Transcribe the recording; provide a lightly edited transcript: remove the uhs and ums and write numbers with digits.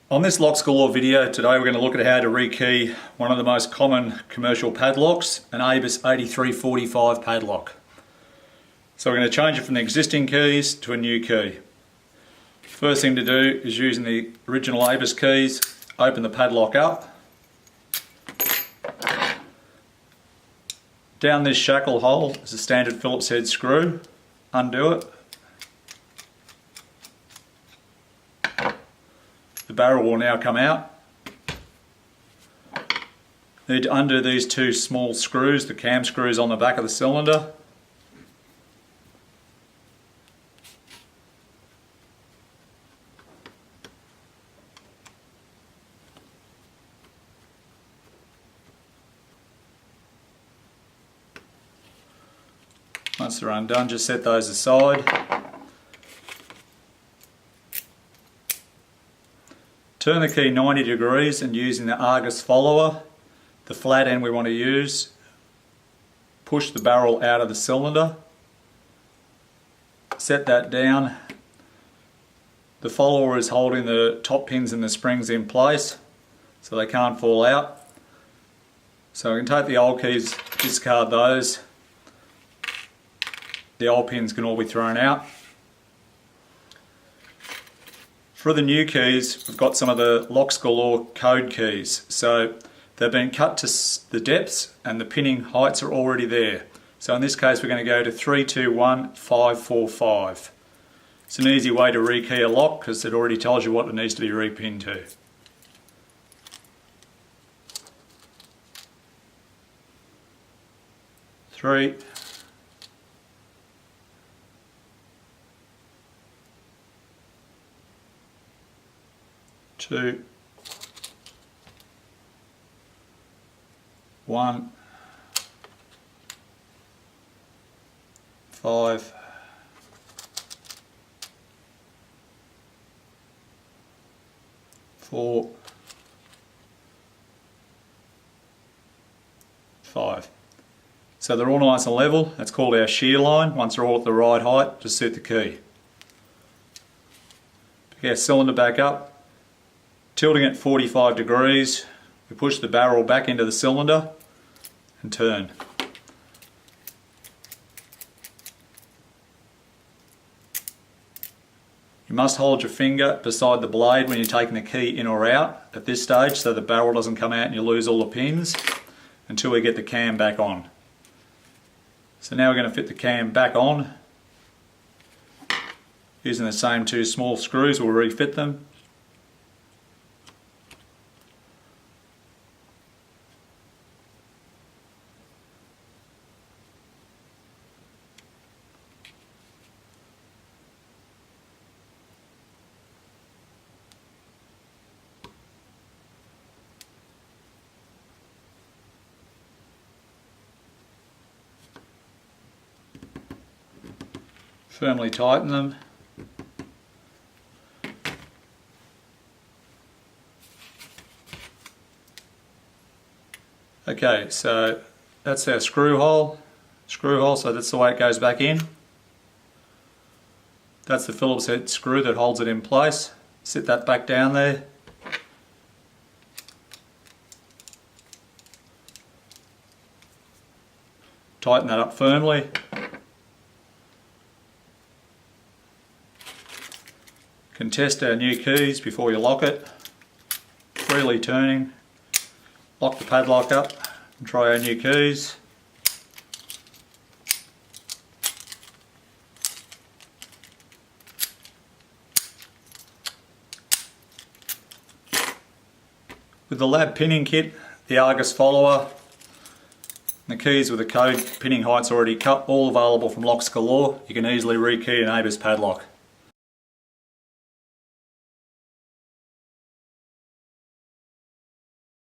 On this Locks Galore video today we're going to look at how to rekey one of the most common commercial padlocks, an ABUS 8345 padlock. So we're going to change it from the existing keys to a new key. First thing to do is, using the original ABUS keys, open the padlock up. Down this shackle hole is a standard Phillips head screw. Undo it. The barrel will now come out. Need to undo these two small screws, the cam screws on the back of the cylinder. Once they're undone, just set those aside. Turn the key 90 degrees and, using the Argus follower, the flat end we want to use, push the barrel out of the cylinder. Set that down. The follower is holding the top pins and the springs in place so they can't fall out. So we can take the old keys, discard those. The old pins can all be thrown out. For the new keys, we've got some of the Locks Galore code keys. So they've been cut to the depths and the pinning heights are already there. So in this case we're going to go to 321545. It's an easy way to rekey a lock because it already tells you what it needs to be repinned to. Three. 2, 1, 5, 4, 5. So they're all nice and level. That's called our shear line. Once they're all at the right height, just set the key. Pick our cylinder back up. Tilting it 45 degrees, we push the barrel back into the cylinder and turn. You must hold your finger beside the blade when you're taking the key in or out at this stage so the barrel doesn't come out and you lose all the pins, until we get the cam back on. So now we're going to fit the cam back on. Using the same two small screws, we'll refit them. Firmly tighten them. Okay, so that's our screw hole, so that's the way it goes back in. That's the Phillips head screw that holds it in place. Sit that back down there. Tighten that up firmly. Can test our new keys before you lock it. Freely turning. Lock the padlock up and try our new keys. With the lab pinning kit, the Argus follower, and the keys with the code pinning heights already cut, all available from Locks Galore, you can easily rekey an ABUS padlock.